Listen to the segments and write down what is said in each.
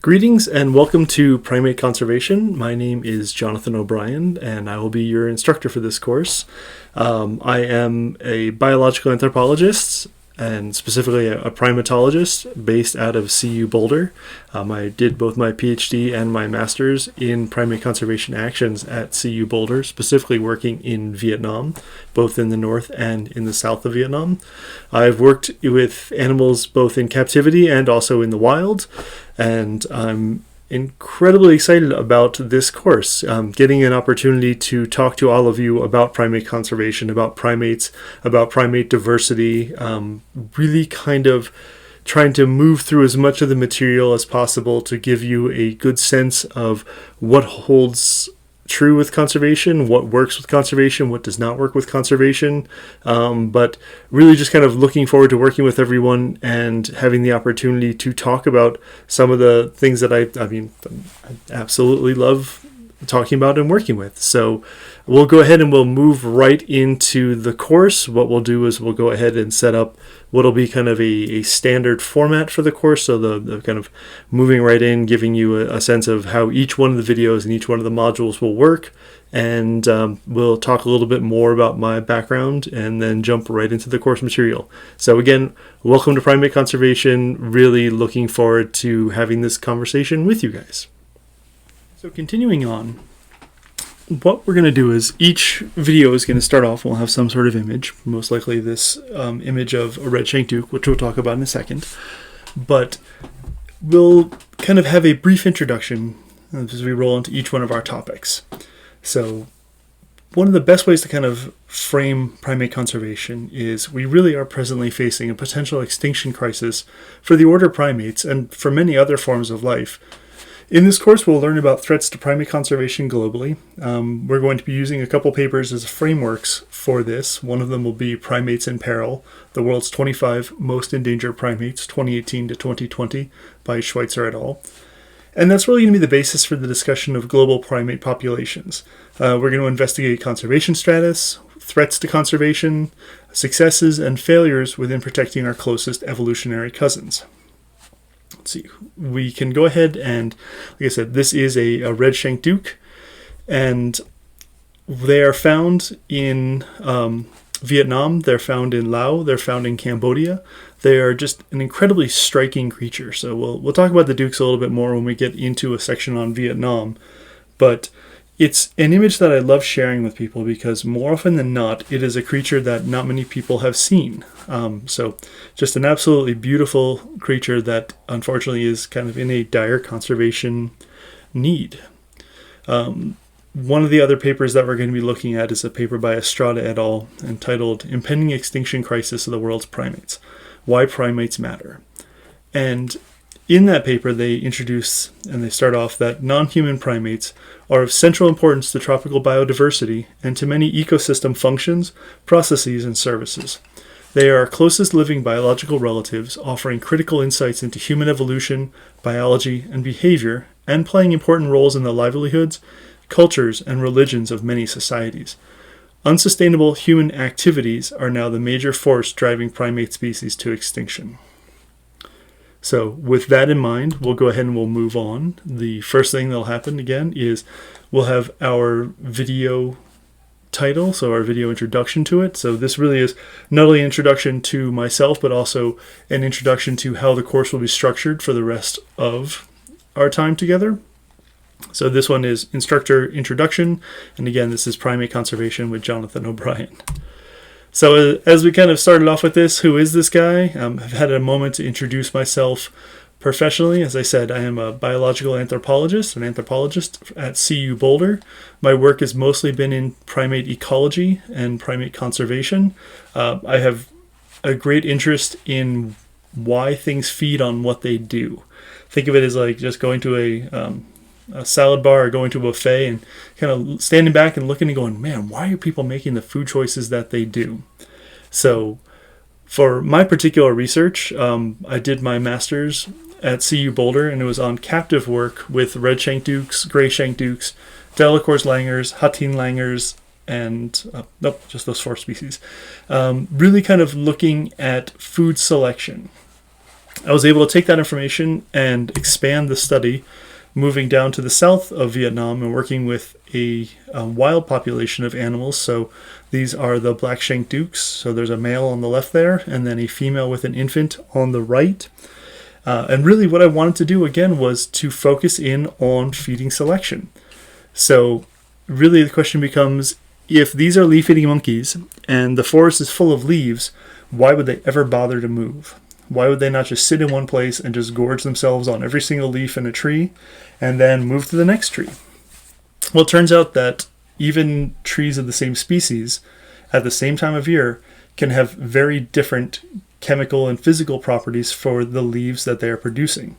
Greetings and welcome to Primate Conservation. My name is Jonathan O'Brien and I will be your instructor for this course. I am a biological anthropologist and specifically a primatologist based out of CU Boulder. I did both my PhD and my master's in primate conservation actions at CU Boulder, specifically working in Vietnam, both in the north and in the south of Vietnam. I've worked with animals both in captivity and also in the wild, and I'm incredibly excited about this course, getting an opportunity to talk to all of you about primate conservation, about primates, about primate diversity, really kind of trying to move through as much of the material as possible to give you a good sense of what holds true with conservation, what works with conservation, what does not work with conservation, but really just kind of looking forward to working with everyone and having the opportunity to talk about some of the things that I absolutely love talking about and working with. So we'll go ahead and we'll move right into the course. What we'll do is we'll go ahead and set up what'll be kind of a standard format for the course. So the kind of moving right in, giving you a sense of how each one of the videos and each one of the modules will work. And we'll talk a little bit more about my background and then jump right into the course material. So again, welcome to Primate Conservation. Really looking forward to having this conversation with you guys. So continuing on, what we're going to do is each video is going to start off, we'll have some sort of image, most likely this image of a red-shanked duke, which we'll talk about in a second. But we'll kind of have a brief introduction as we roll into each one of our topics. So one of the best ways to kind of frame primate conservation is we really are presently facing a potential extinction crisis for the order primates and for many other forms of life. In this course, we'll learn about threats to primate conservation globally. We're going to be using a couple papers as frameworks for this. One of them will be Primates in Peril, the world's 25 most endangered primates, 2018 to 2020, by Schweitzer et al. And that's really going to be the basis for the discussion of global primate populations. We're going to investigate conservation status, threats to conservation, successes and failures within protecting our closest evolutionary cousins. Let's see, we can go ahead and, like I said, this is a red-shanked duke, and they are found in Vietnam, they're found in Laos, they're found in Cambodia. They are just an incredibly striking creature. So we'll talk about the dukes a little bit more when we get into a section on Vietnam, but it's an image that I love sharing with people because more often than not, it is a creature that not many people have seen. So just an absolutely beautiful creature that unfortunately is kind of in a dire conservation need. One of the other papers that we're going to be looking at is a paper by Estrada et al. Entitled Impending Extinction Crisis of the World's Primates, Why Primates Matter. And in that paper, they introduce and they start off that non-human primates are of central importance to tropical biodiversity and to many ecosystem functions, processes, and services. They are our closest living biological relatives, offering critical insights into human evolution, biology, and behavior, and playing important roles in the livelihoods, cultures, and religions of many societies. Unsustainable human activities are now the major force driving primate species to extinction. So with that in mind, we'll go ahead and we'll move on. The first thing that'll happen again is we'll have our video title, so our video introduction to it. So this really is not only an introduction to myself, but also an introduction to how the course will be structured for the rest of our time together. So this one is Instructor Introduction, and again, this is Primate Conservation with Jonathan O'Brien. So as we kind of started off with this, who is this guy? I've had a moment to introduce myself professionally. As I said, I am a biological anthropologist, an anthropologist at CU Boulder. My work has mostly been in primate ecology and primate conservation. I have a great interest in why things feed on what they do. Think of it as like just going to a salad bar or going to a buffet and kind of standing back and looking and going, man, why are people making the food choices that they do? So for my particular research, I did my master's at CU Boulder, and it was on captive work with red-shanked dukes, gray-shanked dukes, Delacour's langurs, Hatin langurs, and just those four species. Really kind of looking at food selection. I was able to take that information and expand the study, moving down to the south of Vietnam and working with a wild population of animals. So these are the black-shanked dukes. So there's a male on the left there, and then a female with an infant on the right. And really what I wanted to do again was to focus in on feeding selection. So really the question becomes, if these are leaf-eating monkeys and the forest is full of leaves, why would they ever bother to move? Why would they not just sit in one place and just gorge themselves on every single leaf in a tree and then move to the next tree? Well, it turns out that even trees of the same species at the same time of year can have very different chemical and physical properties for the leaves that they are producing.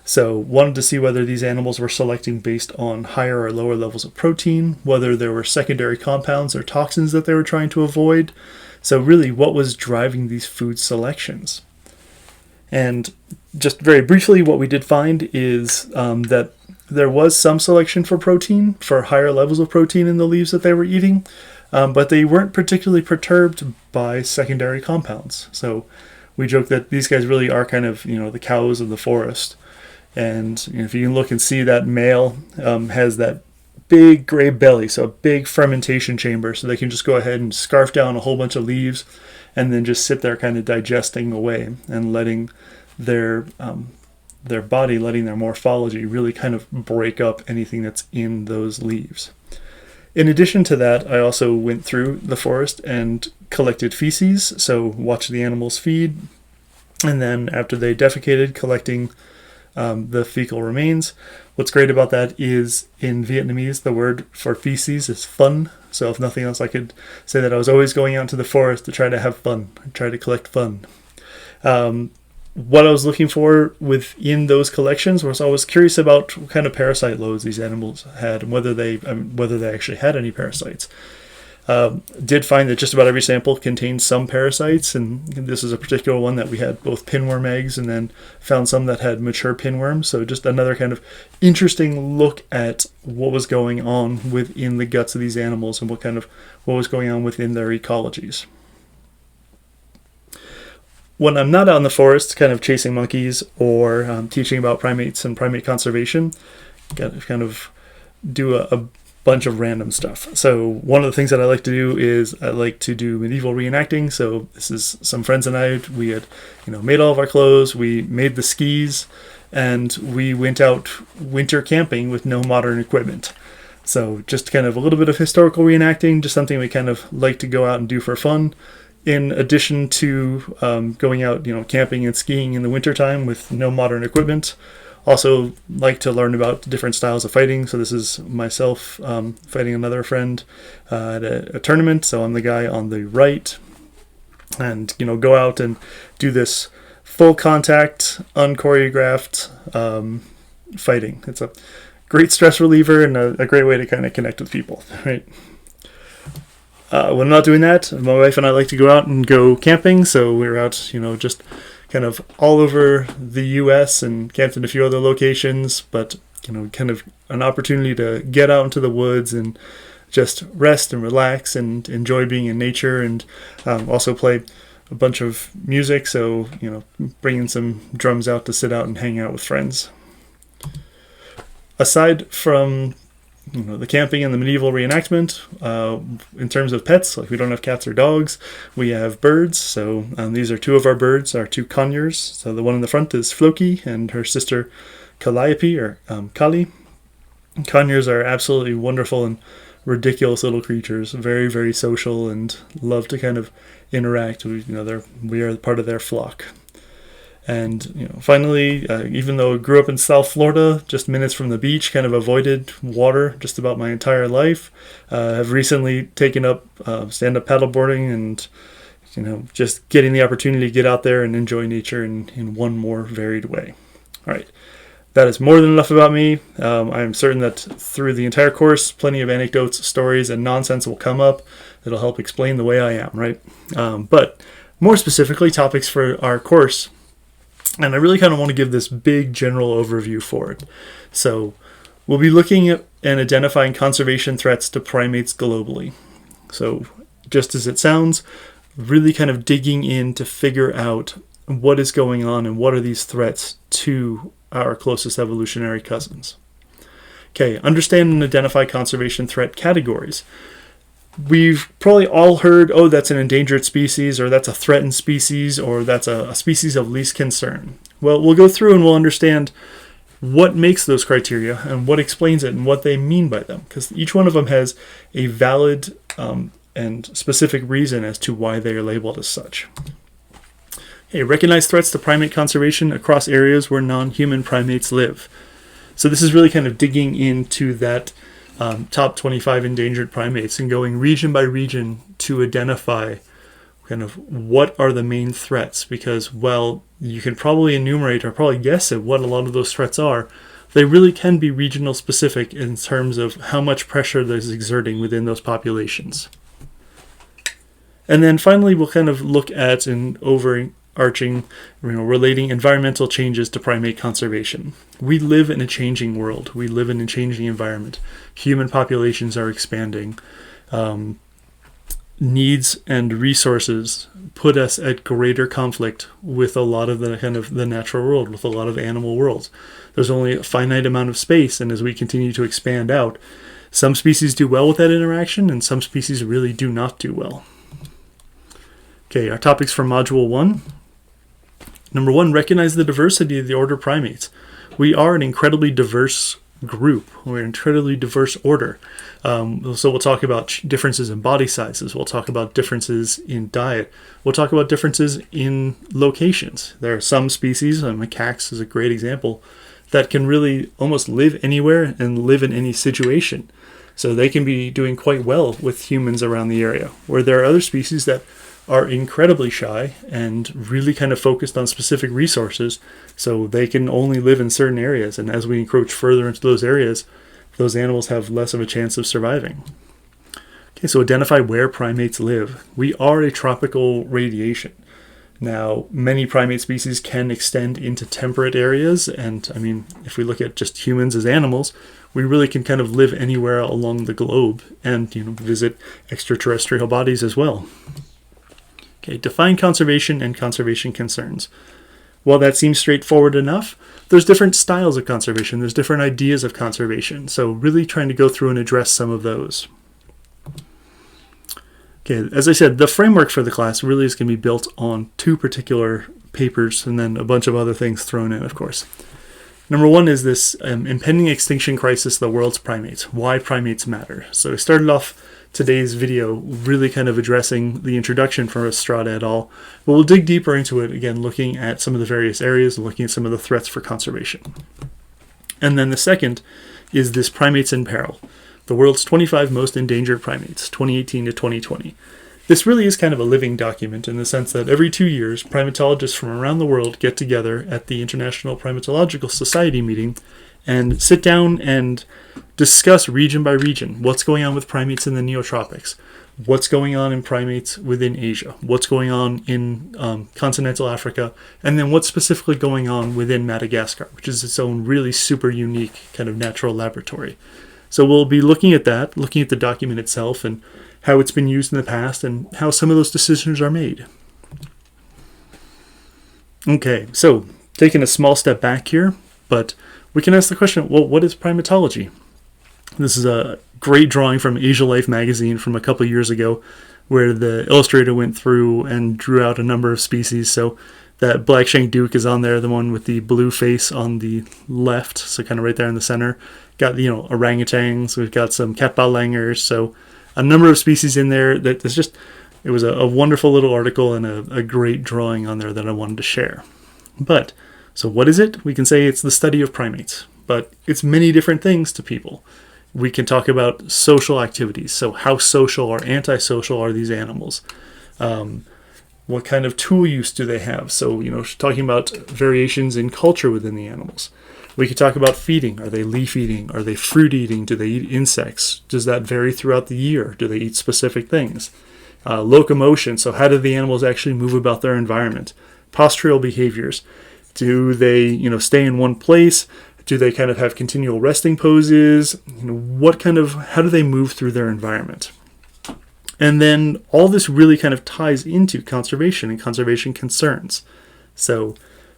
So wanted to see whether these animals were selecting based on higher or lower levels of protein, whether there were secondary compounds or toxins that they were trying to avoid. So really, what was driving these food selections? And just very briefly, what we did find is that there was some selection for protein, for higher levels of protein in the leaves that they were eating, but they weren't particularly perturbed by secondary compounds. So we joke that these guys really are kind of, the cows of the forest. And if you can look and see, that male has that big gray belly, so a big fermentation chamber, so they can just go ahead and scarf down a whole bunch of leaves and then just sit there kind of digesting away and letting their body, letting their morphology really kind of break up anything that's in those leaves. In addition to that, I also went through the forest and collected feces, so watched the animals feed, and then after they defecated, collecting the fecal remains. What's great about that is in Vietnamese, the word for feces is fun. So if nothing else, I could say that I was always going out to the forest to try to have fun, try to collect fun. What I was looking for within those collections was I was curious about what kind of parasite loads these animals had and whether they actually had any parasites. Did find that just about every sample contained some parasites, and this is a particular one that we had both pinworm eggs and then found some that had mature pinworms. So just another kind of interesting look at what was going on within the guts of these animals and what was going on within their ecologies. When I'm not out in the forest kind of chasing monkeys or teaching about primates and primate conservation, kind of do a bunch of random stuff. So one of the things that I like to do is I like to do medieval reenacting. So this is some friends and I, we had made all of our clothes, we made the skis, and we went out winter camping with no modern equipment. So just kind of a little bit of historical reenacting, just something we kind of like to go out and do for fun. In addition to going out, camping and skiing in the wintertime with no modern equipment. Also like to learn about different styles of fighting. So this is myself fighting another friend at a tournament. So I'm the guy on the right. And, go out and do this full contact, unchoreographed fighting. It's a great stress reliever and a great way to kind of connect with people, right? When I'm not doing that, my wife and I like to go out and go camping. So we're out, just kind of all over the U.S. and camped in a few other locations, but kind of an opportunity to get out into the woods and just rest and relax and enjoy being in nature, and also play a bunch of music. So bringing some drums out to sit out and hang out with friends. Aside from the camping and the medieval reenactment, in terms of pets, like we don't have cats or dogs, we have birds. So these are two of our birds, our two conures. So the one in the front is Floki and her sister Calliope, or Kali. Conures are absolutely wonderful and ridiculous little creatures, very, very social and love to kind of interact. We are part of their flock. And finally, even though I grew up in South Florida, just minutes from the beach, kind of avoided water just about my entire life, have recently taken up stand-up paddleboarding and just getting the opportunity to get out there and enjoy nature in one more varied way. All right, that is more than enough about me. I am certain that through the entire course, plenty of anecdotes, stories, and nonsense will come up that'll help explain the way I am, right? But more specifically, topics for our course. And I really kind of want to give this big general overview for it. So we'll be looking at and identifying conservation threats to primates globally. So just as it sounds, really kind of digging in to figure out what is going on and what are these threats to our closest evolutionary cousins. Okay, understand and identify conservation threat categories. We've probably all heard, oh, that's an endangered species, or that's a threatened species, or that's a species of least concern. Well, we'll go through and we'll understand what makes those criteria and what explains it and what they mean by them, because each one of them has a valid and specific reason as to why they are labeled as such. Okay, recognize threats to primate conservation across areas where non-human primates live. So this is really kind of digging into that top 25 endangered primates and going region by region to identify kind of what are the main threats, because, well, you can probably enumerate or probably guess at what a lot of those threats are. They really can be regional specific in terms of how much pressure there's exerting within those populations. And then finally, we'll kind of look at an overarching, relating environmental changes to primate conservation. We live in a changing world. We live in a changing environment. Human populations are expanding. Needs and resources put us at greater conflict with a lot of the kind of the natural world, with a lot of animal worlds. There's only a finite amount of space, and as we continue to expand out, some species do well with that interaction, and some species really do not do well. Okay, our topics for Module 1. Number 1, recognize the diversity of the order primates. We are an incredibly diverse group. We're an incredibly diverse order. So we'll talk about differences in body sizes. We'll talk about differences in diet. We'll talk about differences in locations. There are some species, macaques is a great example, that can really almost live anywhere and live in any situation. So they can be doing quite well with humans around the area, where there are other species that are incredibly shy and really kind of focused on specific resources, so they can only live in certain areas. And as we encroach further into those areas, those animals have less of a chance of surviving. Okay, so identify where primates live. We are a tropical radiation. Now, many primate species can extend into temperate areas, and I mean, if we look at just humans as animals, we really can kind of live anywhere along the globe and visit extraterrestrial bodies as well. Okay, define conservation and conservation concerns. While that seems straightforward enough, there's different styles of conservation. There's different ideas of conservation. So really trying to go through and address some of those. Okay, as I said, the framework for the class really is going to be built on 2 particular papers and then a bunch of other things thrown in, of course. Number 1 is this impending extinction crisis of the world's primates. Why primates matter. So I started off today's video really kind of addressing the introduction from Estrada et al. But we'll dig deeper into it, again, looking at some of the various areas and looking at some of the threats for conservation. And then the second is this Primates in Peril, the world's 25 most endangered primates, 2018 to 2020. This really is kind of a living document in the sense that every 2 years, primatologists from around the world get together at the International Primatological Society meeting and sit down and discuss region by region what's going on with primates in the neotropics, what's going on in primates within Asia, what's going on in continental Africa, and then what's specifically going on within Madagascar, which is its own really super unique kind of natural laboratory. So we'll be looking at that, looking at the document itself and how it's been used in the past and how some of those decisions are made. Okay, so taking a small step back here, but we can ask the question, well, what is primatology? This is a great drawing from Asia Life magazine from a couple years ago, where the illustrator went through and drew out a number of species. So that black-shanked duke is on there, the one with the blue face on the left, so kind of right there in the center. Got, orangutans, we've got some catballangers, so a number of species in there that is just, it was a wonderful little article and a great drawing on there that I wanted to share. But, so what is it? We can say it's the study of primates, but it's many different things to people. We can talk about social activities. So how social or antisocial are these animals? What kind of tool use do they have? So, talking about variations in culture within the animals. We could talk about feeding. Are they leaf eating? Are they fruit eating? Do they eat insects? Does that vary throughout the year? Do they eat specific things? Locomotion. So how do the animals actually move about their environment? Postural behaviors. Do they, stay in one place? Do they kind of have continual resting poses? How do they move through their environment? And then all this really kind of ties into conservation and conservation concerns. So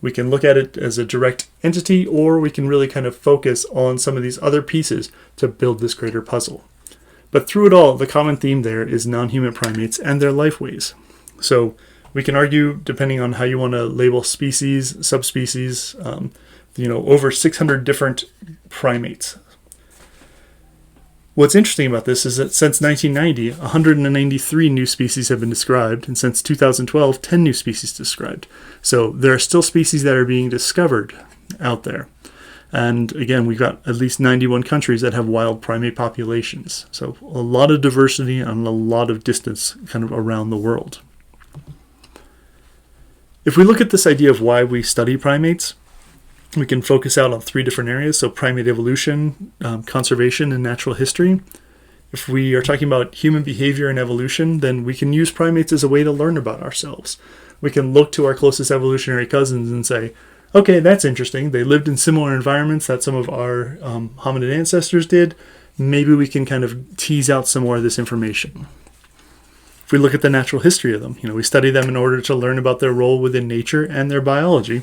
we can look at it as a direct entity, or we can really kind of focus on some of these other pieces to build this greater puzzle. But through it all, the common theme there is non-human primates and their lifeways. So we can argue, depending on how you want to label species, subspecies, over 600 different primates. What's interesting about this is that since 1990, 193 new species have been described, and since 2012, 10 new species described. So there are still species that are being discovered out there. And again, we've got at least 91 countries that have wild primate populations. So a lot of diversity and a lot of distance kind of around the world. If we look at this idea of why we study primates, we can focus out on 3 different areas. So primate evolution, conservation, and natural history. If we are talking about human behavior and evolution, then we can use primates as a way to learn about ourselves. We can look to our closest evolutionary cousins and say, okay, that's interesting. They lived in similar environments that some of our hominid ancestors did. Maybe we can kind of tease out some more of this information. If we look at the natural history of them, we study them in order to learn about their role within nature and their biology.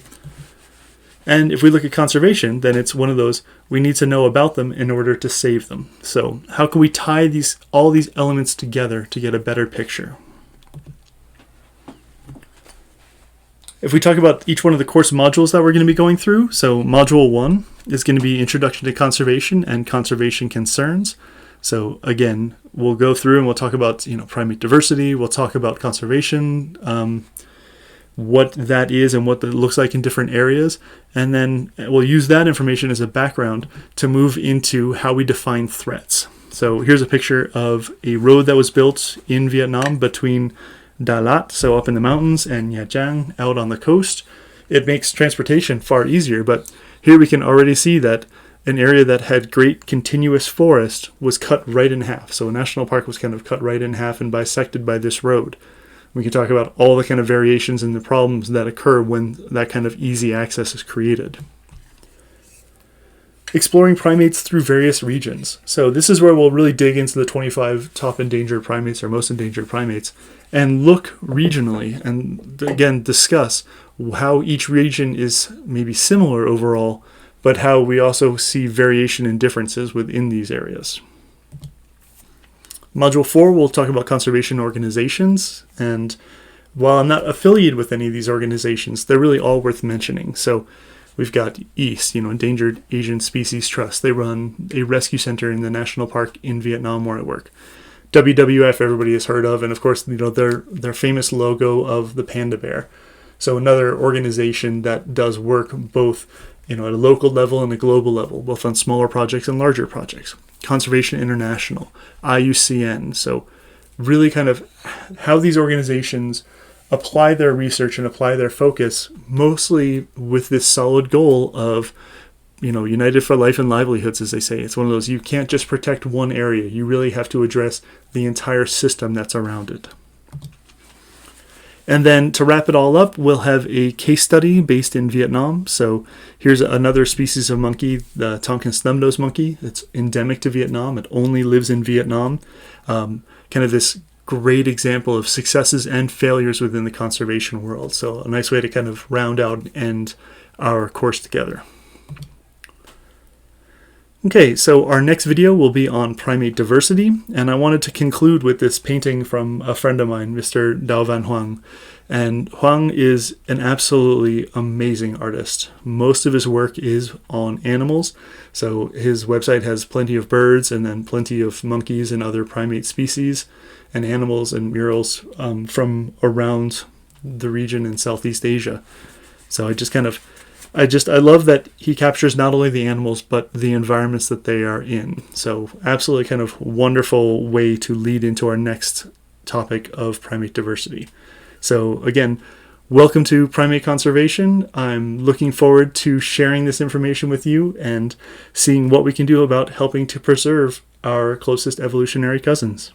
And if we look at conservation, then it's one of those, we need to know about them in order to save them. So how can we tie all these elements together to get a better picture? If we talk about each one of the course modules that we're going to be going through, so Module 1 is going to be Introduction to Conservation and Conservation Concerns. So again, we'll go through and we'll talk about primate diversity, we'll talk about conservation, what that is and what that looks like in different areas. And then we'll use that information as a background to move into how we define threats. So here's a picture of a road that was built in Vietnam between Da Lat, so up in the mountains, and Nha Trang, out on the coast. It makes transportation far easier, but here we can already see that an area that had great continuous forest was cut right in half. So a national park was kind of cut right in half and bisected by this road. We can talk about all the kind of variations and the problems that occur when that kind of easy access is created. Exploring primates through various regions. So this is where we'll really dig into the 25 top endangered primates or most endangered primates and look regionally and again discuss how each region is maybe similar overall, but how we also see variation and differences within these areas. Module 4, we'll talk about conservation organizations, and while I'm not affiliated with any of these organizations, they're really all worth mentioning. So we've got EAST, Endangered Asian Species Trust. They run a rescue center in the national park in Vietnam where I work. WWF, everybody has heard of, and of course, their famous logo of the panda bear. So another organization that does work both at a local level and a global level, both on smaller projects and larger projects. Conservation International, IUCN. So really kind of how these organizations apply their research and apply their focus, mostly with this solid goal of, united for life and livelihoods, as they say. It's one of those, you can't just protect one area. You really have to address the entire system that's around it. And then to wrap it all up, we'll have a case study based in Vietnam. So here's another species of monkey, the Tonkin snub-nosed monkey. It's endemic to Vietnam. It only lives in Vietnam. Kind of this great example of successes and failures within the conservation world. So a nice way to kind of round out and end our course together. Okay, so our next video will be on primate diversity, and I wanted to conclude with this painting from a friend of mine, Mr. Dao Van Huang. And Huang is an absolutely amazing artist. Most of his work is on animals, so his website has plenty of birds and then plenty of monkeys and other primate species and animals and murals from around the region in Southeast Asia. So I love that he captures not only the animals, but the environments that they are in. So absolutely kind of wonderful way to lead into our next topic of primate diversity. So again, welcome to Primate Conservation. I'm looking forward to sharing this information with you and seeing what we can do about helping to preserve our closest evolutionary cousins.